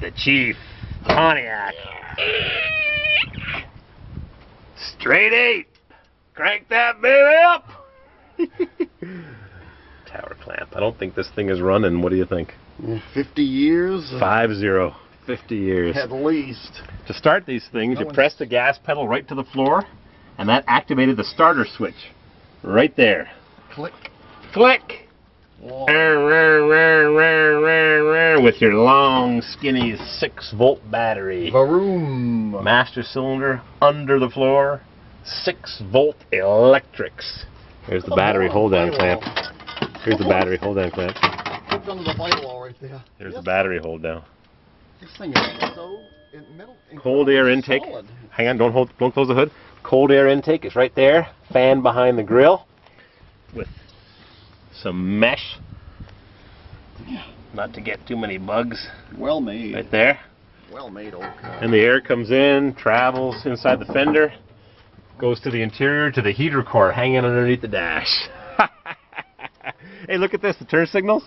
the Chief Pontiac. Straight 8. Crank that baby up. Tower clamp. I don't think this thing is running. What do you think? 50 years? 50. 50 years. At least. To start these things, you press the gas pedal right to the floor, and that activated the starter switch. Right there. Click. Click! With your long, skinny 6-volt battery. Vroom. Master cylinder under the floor. 6-volt electrics. Here's the battery hold-down clamp. Here's the battery hold-down clamp. Hooked onto the firewall right there. Here's the battery hold-down. This thing is so metal. Cold air intake. Solid. Hang on, don't close the hood. Cold air intake is right there. Fan behind the grill with some mesh. Not to get too many bugs. Well made. Right there. Well made, old car. And the air comes in, travels inside the fender, goes to the interior to the heater core hanging underneath the dash. Hey, look at this. The turn signals.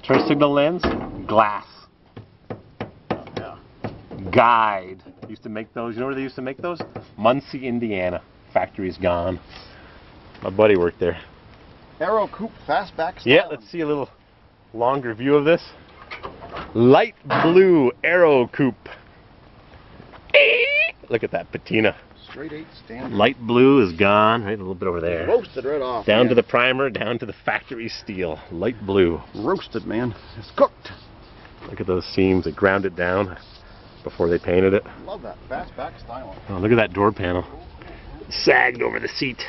Turn signal lens. Glass. Yeah. Guide. Used to make those. You know where they used to make those? Muncie, Indiana. Factory's gone. My buddy worked there. Aero coupe fastback style. Yeah, let's see a little longer view of this. Light blue Aero coupe. Look at that patina. Straight 8 standard. Light blue is gone. Right, a little bit over there. Roasted right off. Down man. to the primer, down to the factory steel. Light blue. Roasted, man. It's cooked. Look at those seams. They ground it down before they painted it. Love that fastback style. Oh, look at that door panel. Sagged over the seat.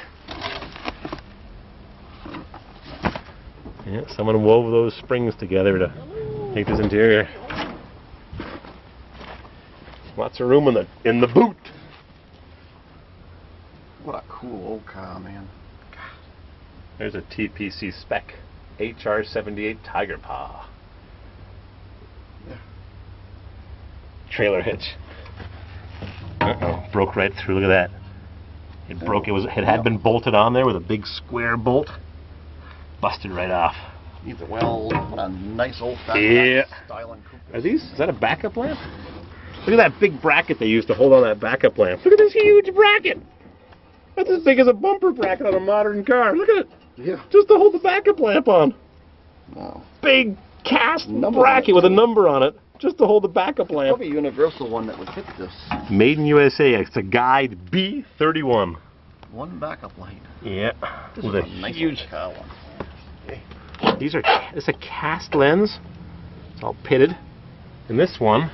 Yeah, someone wove those springs together to make this interior. Lots of room in the boot. What a cool old car, man. There's a TPC spec HR78 Tiger Paw. Yeah. Trailer hitch. Uh-oh, broke right through. Look at that. It broke. It had been bolted on there with a big square bolt. Busted right off. Needs a weld. What a nice old fashioned styling coupe. Are these? Is that a backup lamp? Look at that big bracket they used to hold on that backup lamp. Look at this huge bracket. That's as big as a bumper bracket on a modern car. Look at it. Yeah. Just to hold the backup lamp on. Wow. Big cast bracket with a number on it. Just to hold the backup lamp. Probably a universal one that would fit this. Made in USA. It's a Guide B31. One backup light. Yeah. This With is a a nice huge. car one. It's a cast lens. It's all pitted. And this one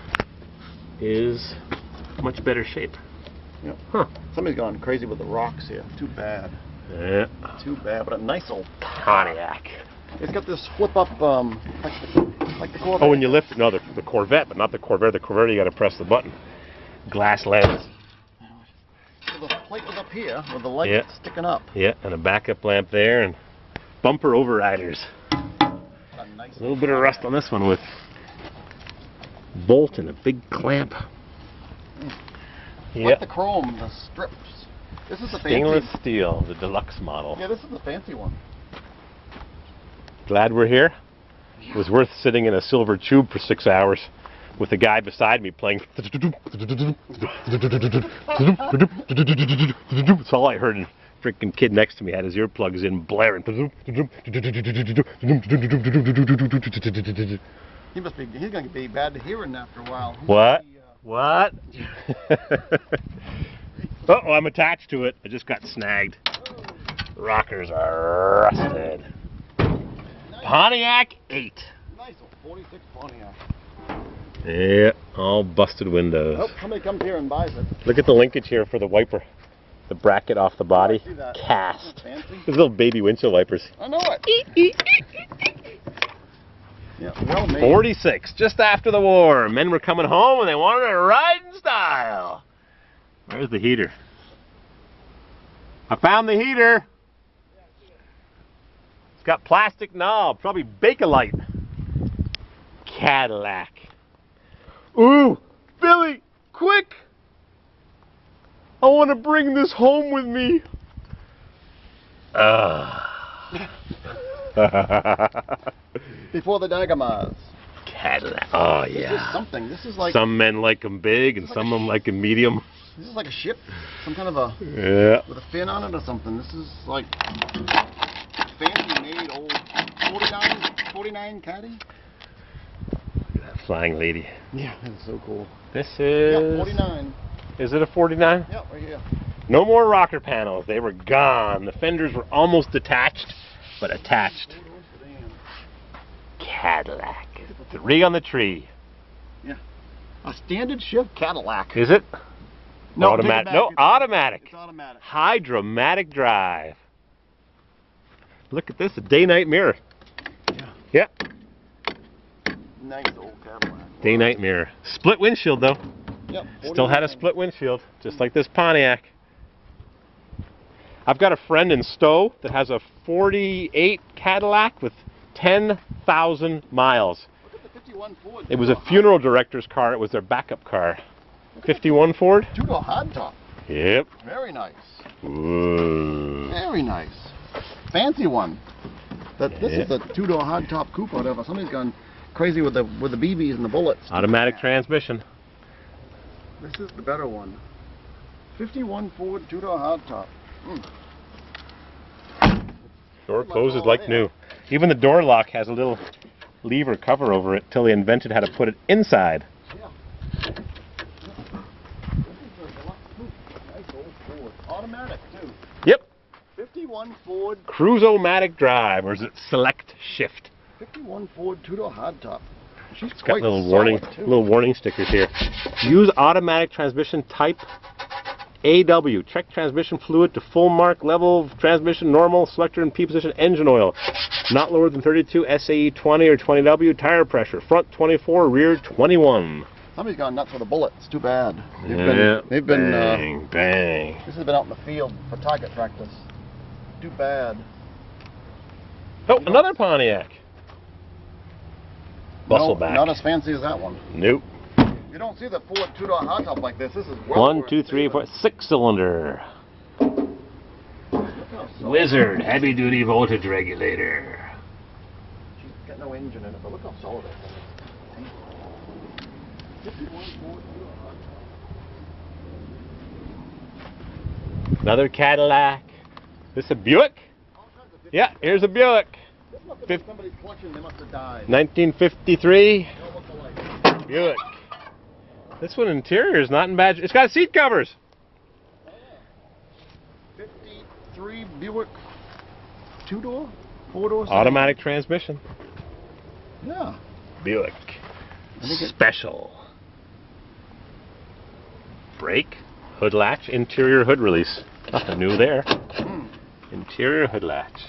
is much better shape. Yeah. Huh. Somebody's gone crazy with the rocks here. Too bad. Yeah. Too bad, but a nice old Pontiac. It's got this flip up like the Corvair. Oh, when you lift it, no, the Corvette, but not the Corvair. The Corvair, you got to press the button. Glass lens. So the plate was up here with the light sticking up. Yeah, and a backup lamp there, and bumper overriders. A nice A little bit of rust on this one with bolt and a big clamp. Like the chrome, the strips. This is a Stainless fancy steel, the deluxe model. Yeah, this is the fancy one. Glad we're here. It was worth sitting in a silver tube for 6 hours with the guy beside me playing. That's all I heard. And freaking kid next to me had his earplugs in, blaring. He must be. He's gonna be bad to hearing after a while. What? What? Uh-oh, I'm attached to it. I just got snagged. Rockers are rusted. Pontiac 8. Nice old 46 Pontiac. Yeah, all busted windows. Oh, somebody comes here and buys it. Look at the linkage here for the wiper. The bracket off the body. Oh, I see that. Cast. Fancy. These little baby windshield wipers. I know it. Yeah, well made. 46, just after the war. Men were coming home and they wanted to ride in style. Where's the heater? I found the heater. It's got plastic knob, probably Bakelite. Cadillac. Ooh, Billy, quick! I want to bring this home with me. Before the Dagamas. Cadillac. Oh, This yeah. is something. This is like Some men like them big and some of them like them medium. this is like a ship, some kind of a Yeah. with a fin on it or something. This is like fancy made old 49 caddy. Look at that flying lady. Yeah, that's so cool. This is... Yeah, 49. Is it a 49? Yeah, right here. No more rocker panels. They were gone. The fenders were almost detached, but attached. Cadillac. 3 on the tree. Yeah. A standard shift Cadillac. Is it? No, automatic. take it back. No, It's automatic. It's automatic. Hydromatic drive. Look at this, a day-night mirror. Yeah. Yeah. Nice old Cadillac. Day-night mirror. Split windshield though. Yep. Still had a 49. split windshield, just like this Pontiac. I've got a friend in Stowe that has a 48 Cadillac with 10,000 miles. Look at the 51 Ford. It was a funeral director's car. It was their backup car. 51 Ford? Two-door hardtop. Yep. Very nice. Ooh. Very nice. Fancy one. This Yeah. is a two-door hardtop coupe or whatever. Somebody's gone crazy with the BBs and the bullets. Automatic transmission. This is the better one. 51 Ford two-door hardtop. Door closes like new. Even the door lock has a little lever cover over it till they invented how to put it inside. Yeah. Nice old Ford. Automatic too. Yep. 51 Ford. Cruise-o-matic drive, or is it select shift? 51 Ford two-door hardtop. She's It's got quite little solid, warning stickers here. Use automatic transmission type AW. Check transmission fluid to full mark level of transmission normal. Selector in P position. Engine oil. Not lower than 32. SAE 20 or 20W. Tire pressure. Front 24. Rear 21. Somebody's gone nuts with a bullet. It's too bad. They've bang, been bang. this has been out in the field for target practice. Too bad. Oh, another Pontiac. Bustle No, back. not as fancy as that one. Nope. You don't see the Ford two-door hardtop like this. This is well 1, worth 2, 3, seeing. 4, 6-cylinder. Look how solid. Wizard heavy duty voltage regulator. She's got no engine in it, but look how solid it is. 51 Ford two-door hardtop. Another Cadillac. This a Buick? All kinds of Yeah, here's a Buick. This must have been somebody's collection. They must have died. 1953 They all look alike. Buick. This one interior is not in bad. It's got seat covers. 53 Buick two-door, four-door. Automatic transmission. Yeah. Buick. I think it- Special. Brake, hood latch, interior hood release. Nothing new there. Interior hood latch.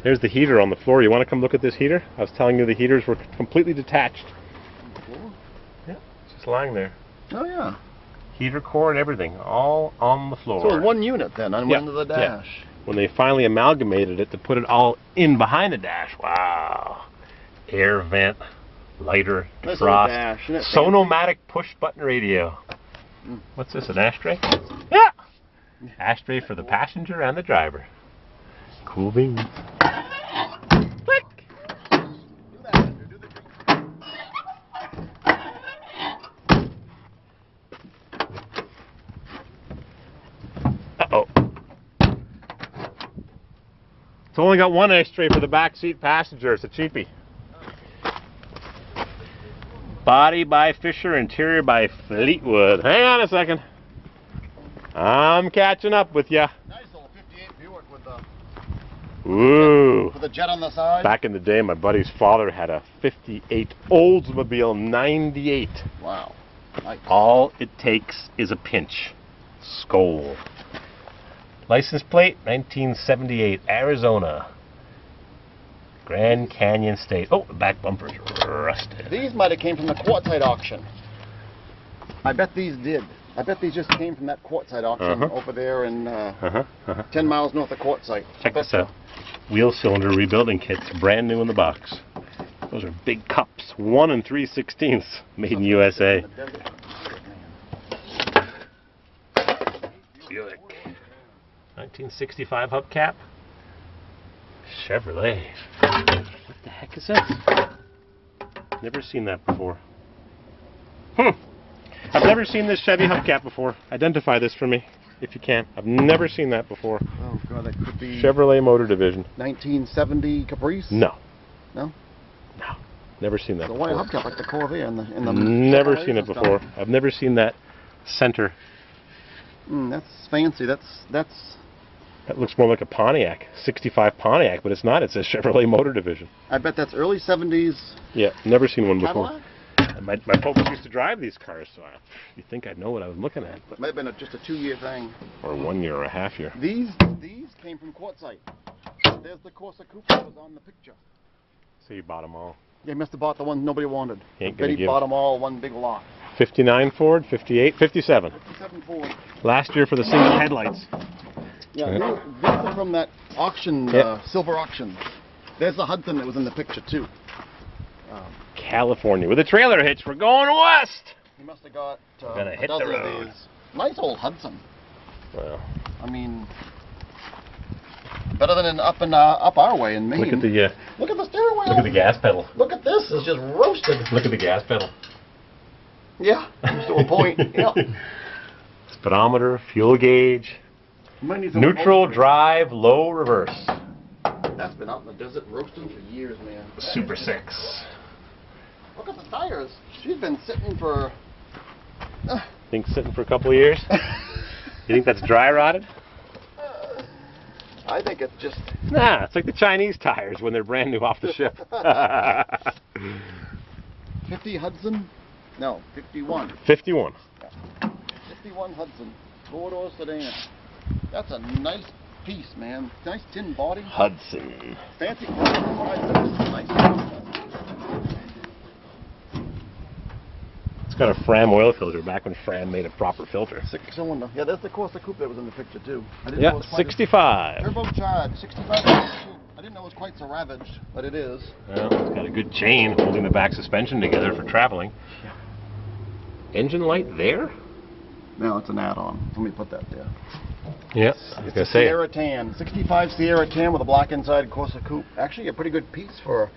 There's the heater on the floor. You want to come look at this heater? I was telling you the heaters were completely detached. Yeah, it's just lying there. Oh yeah. Heater core and everything, all on the floor. So one unit then on Yeah, one of the yeah. dash. When they finally amalgamated it to put it all in behind the dash. Wow. Air vent, lighter, Nice old defrost, dash, isn't it sonomatic push button radio. Mm. What's this, an ashtray? Yeah. Ashtray for the passenger and the driver. Cool beans. Click. Do that, Andrew. Do the drink. Uh-oh. It's only got one ashtray for the back seat passenger. It's a cheapie. Body by Fisher, interior by Fleetwood. Hang on a second. I'm catching up with ya. Nice old 58 Buick Ooh. with the jet on the side. Back in the day, my buddy's father had a 58 Oldsmobile 98. Wow. Nice. All it takes is a pinch. Skoal. License plate, 1978, Arizona. Grand Canyon State. Oh, the back bumper's rusted. These might have came from the quartzite auction. I bet these did. I bet these just came from that quartzite auction over there in 10 miles north of quartzite. Check this out. Wheel cylinder rebuilding kits, brand new in the box. Those are big cups, 1 3/16, made in USA. Buick. 1965 hubcap. Chevrolet. What the heck is this? Never seen that before. I've never seen this Chevy hubcap before. Identify this for me, if you can. I've never seen that before. Oh God, that could be Chevrolet Motor Division. 1970 Caprice? No. No? No. Never seen that The before. white hubcap like the Corvair in the Never Chevrolets seen it and stuff. before. I've never seen that center. That's fancy. That looks more like a Pontiac, 65 Pontiac, but it's not. It's a Chevrolet Motor Division. I bet that's early 70s Yeah, never seen one before. Cadillac? My folks used to drive these cars, so you'd think I'd know what I was looking at. But Might have been just a 2-year thing. or 1 year or a half year. These came from Quartzsite. There's the Corsa Coupe that was on the picture. So you bought them all. They must have bought the ones nobody wanted. Ain't gonna Betty give. bought them all one big lot. 59 Ford, 58, 57. 57 Ford. Last year for the single headlights. Yeah, Yeah. these are from that auction, Yeah. silver auction. There's the Hudson that was in the picture too. California with a trailer hitch. We're going west. He must have got Gonna a hit the dozen of road. these. Nice old Hudson. Well, I mean, better than up our way in Maine. look at the Look at the steering wheel. look at the gas pedal. Look at this. It's just roasted. Look at the gas pedal. Yeah, to a point. Yeah. Speedometer, fuel gauge, neutral, drive, low, reverse. That's been out in the desert roasting for years, man. Super 6. Look at the tires. She's been sitting for. Think sitting for a couple of years? You think that's dry rotted? I think it's just. Nah, it's like the Chinese tires when they're brand new off the ship. 50 Hudson? No, 51. 51. 51 Hudson. 4-door sedan. That's a nice piece, man. Nice tin body. Hudson. Fancy. Nice. It's got a Fram oil filter back when Fram made a proper filter. 6-cylinder. Yeah, that's the Corsa Coupe that was in the picture too. I didn't know it Yeah, was quite 65. turbocharged. 65. I didn't know it was quite so ravaged, but it is. Well, it's got a good chain holding the back suspension together for traveling. Yeah. Engine light there? No, it's an add-on. Let me put that there. Yes, I was It's going a to say it. Sierra Tan. 65 Sierra Tan with a black inside Corsa Coupe. Actually, a pretty good piece for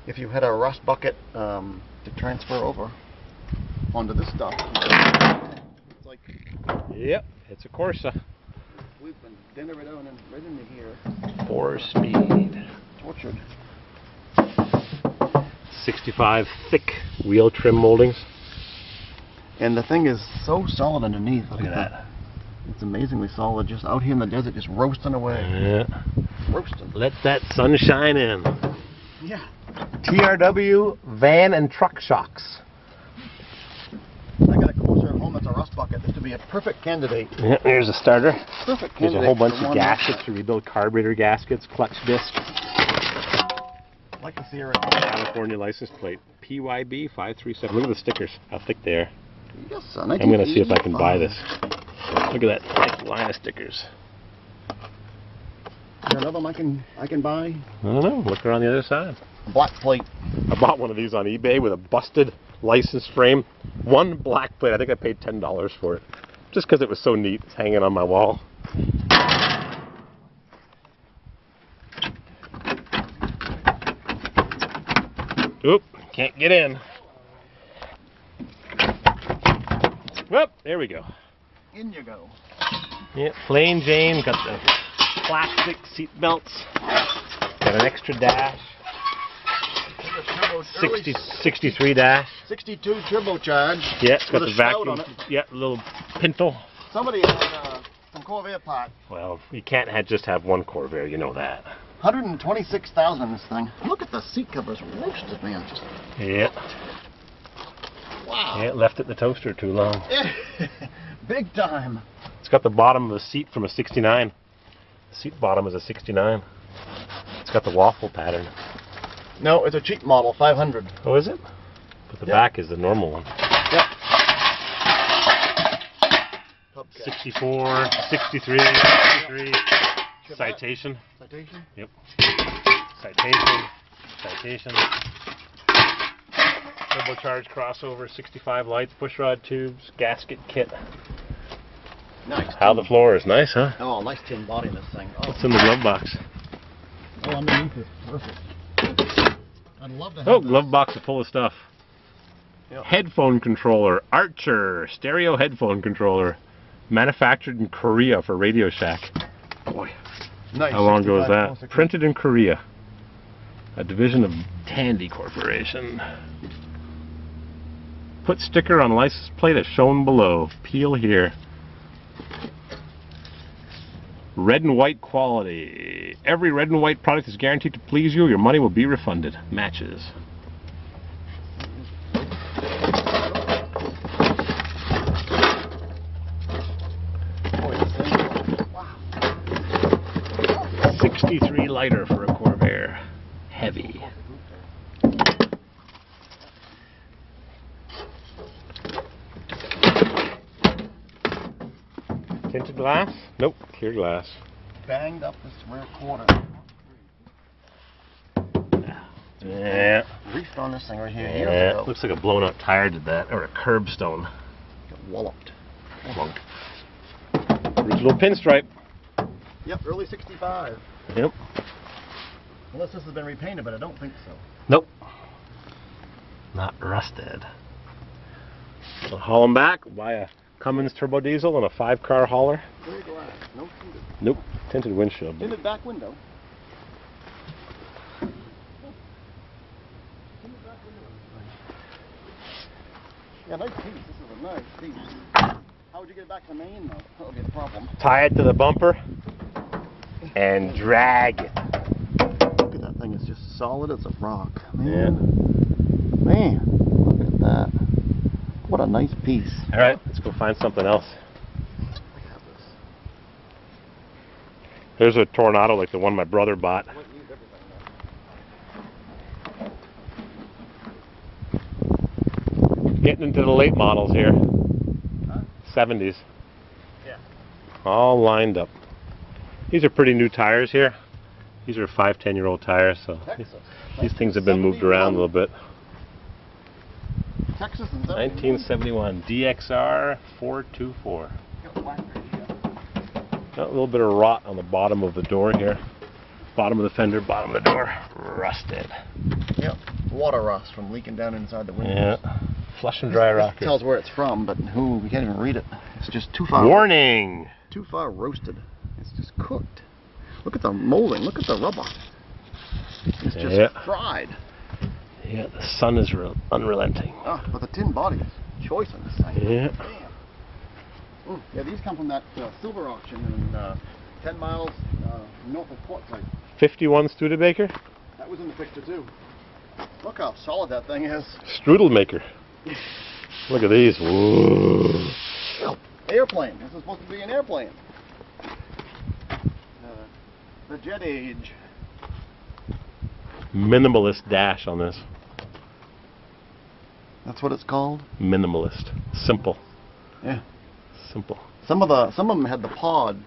if you had a rust bucket to transfer over onto this stuff. It's like Yep, it's a Corsa. we've been dinner it on and right into here. 4-speed. Tortured. 65 thick wheel trim moldings. And the thing is so solid underneath. Look at that. It's amazingly solid. Just out here in the desert, just roasting away. Yeah. Roasting. Let that sun shine in. Yeah. TRW van and truck shocks. I got a Corsair at home that's a rust bucket. This would be a perfect candidate. Yeah, there's a starter. Perfect There's candidate. a whole bunch for of one gaskets to rebuild carburetor gaskets, clutch disc, like the Sierra. California license plate, PYB 537. Look at the stickers, how thick they are. Yes, I'm going to see if I can buy this. Look at that thick line of stickers. Is there another one I can buy? I don't know. Look around the other side. A black plate. I bought one of these on eBay with a busted license frame. One black plate. I think I paid $10 for it. Just because it was so neat. It's hanging on my wall. Oop, can't get in. Whoop, there we go. In you go. Yeah, plain Jane, got the plastic seat belts, got an extra dash, 63 dash. 62 turbocharged. Yeah, it's got with the a spout vacuum. on it. Yeah, little pintle. Somebody had some Corvair pot. Well, you can't just have one Corvair, you know that. 126,000 this thing. Look at the seat covers roasted, man. Just Yeah. wow. Yeah, left it in the toaster too long. Big time. It's got the bottom of the seat from a 69. The seat bottom is a 69. It's got the waffle pattern. No, it's a cheap model, 500. Oh, is it? But the Yep. back is the normal one. Yep. Hubcap. 64, 63, 63. Citation. Citation? Yep. Citation. Citation. Turbocharged crossover, 65 lights, pushrod tubes, gasket kit. Nice. How the floor is nice, huh? Oh, nice tin body in this thing. Oh, What's in the glove box? underneath is perfect. I'd love to have Oh, this. glove box is full of stuff. Yep. Headphone controller, Archer, stereo headphone controller, manufactured in Korea for Radio Shack. Boy, Nice. how long ago was 65 that? closer coupe. Printed in Korea. A division of Tandy Corporation. Put sticker on license plate as shown below. Peel here. Red and white quality. Every red and white product is guaranteed to please you. Your money will be refunded. Matches. Boy, this thing- wow. 63 lighter for a Corvair. Heavy. Tinted glass? Nope, clear glass. Banged up this rear quarter. Yeah. Reefed on this thing right here years Yeah. ago. Looks like a blown out tire did that, or a curbstone. Got walloped. Plunk. Original pinstripe. Yep, early 65. Yep. Unless this has been repainted, but I don't think so. Nope. Not rusted. We'll haul them back, buy a Cummins turbo diesel and a 5-car hauler. Clear glass, no tinted. Nope. Tinted windshield. Tinted back window. Yeah, nice piece. This is a nice piece. How would you get it back to Maine, though? That would be the problem. Tie it to the bumper and drag it. Look at that thing. It's just solid as a rock. Man. Man, look at that. What a nice piece. All right, let's go find something else. Look at this. There's a Tornado like the one my brother bought. I wouldn't use everything, Getting into the late models here. Huh? 70s. Yeah. All lined up. These are pretty new tires here. These are 5-10-year-old tires, so Texas. these things have been moved around a little bit. Texas and 1971 DXR 424. Got black right here. Got a little bit of rot on the bottom of the door here. Bottom of the fender, bottom of the door. Rusted. Yep. Water rust from leaking down inside the windows. Yeah. Flush and dry This rocker. tells where it's from, but we can't even read it. It's just too far. Warning! Too far roasted. It's just cooked. Look at the molding. Look at the rubber. It's just Yeah. fried. Yeah, the sun is unrelenting. Oh, but the tin body is choice on this thing. Yeah. Damn. Yeah, these come from that silver auction in 10 miles north of Quartzsite. 51 Studebaker. That was in the picture too. Look how solid that thing is. Strudel maker. Look at these. Whoa. Airplane. This is supposed to be an airplane. The jet age. Minimalist dash on this. That's what it's called. Minimalist. Simple. Yeah. Simple. Some of them had the pod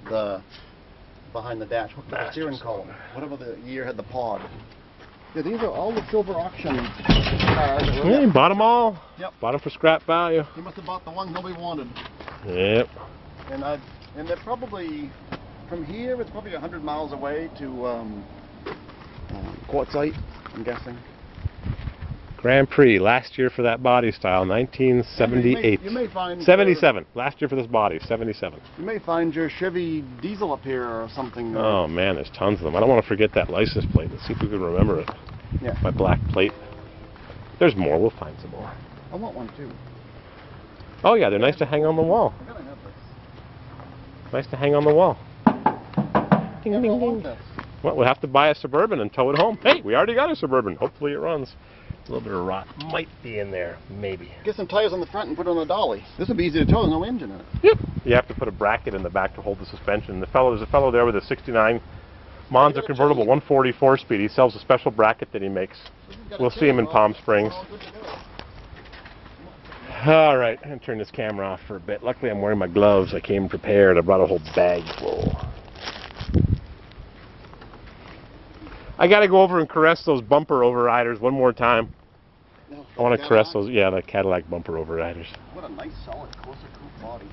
behind the dash. What the steering column? Whatever the year had the pod. Yeah, these are all the silver auction cars. That were Yeah, bought them all. Yep. Bought them for scrap value. He must have bought the ones nobody wanted. Yep. And they're probably from here. It's probably 100 miles away to Quartzsite, I'm guessing. Grand Prix last year for that body style, 1978. You may find 77. Last year for this body, 77. You may find your Chevy diesel up here or something. Oh man, there's tons of them. I don't want to forget that license plate. Let's see if we can remember it. Yeah. My black plate. There's more. We'll find some more. I want one too. Oh yeah, they're nice to hang on the wall. I gotta have this. Nice to hang on the wall. Ding, Never ding, owned ding. this. Well, we'll have to buy a Suburban and tow it home. Hey, we already got a Suburban. Hopefully it runs. A little bit of rot might be in there, maybe. Get some tires on the front and put it on a dolly. This would be easy to tow. There's no engine in it. Yep. You have to put a bracket in the back to hold the suspension. There's a fellow there with a 69 Monza convertible 144 speed. He sells a special bracket that he makes. We'll see him in Palm Springs. All right, I'm going to turn this camera off for a bit. Luckily, I'm wearing my gloves. I came prepared. I brought a whole bag full. I got to go over and caress those bumper overriders one more time. No, I want to caress those, yeah, the Cadillac bumper overriders. What a nice solid Corsa coupe body.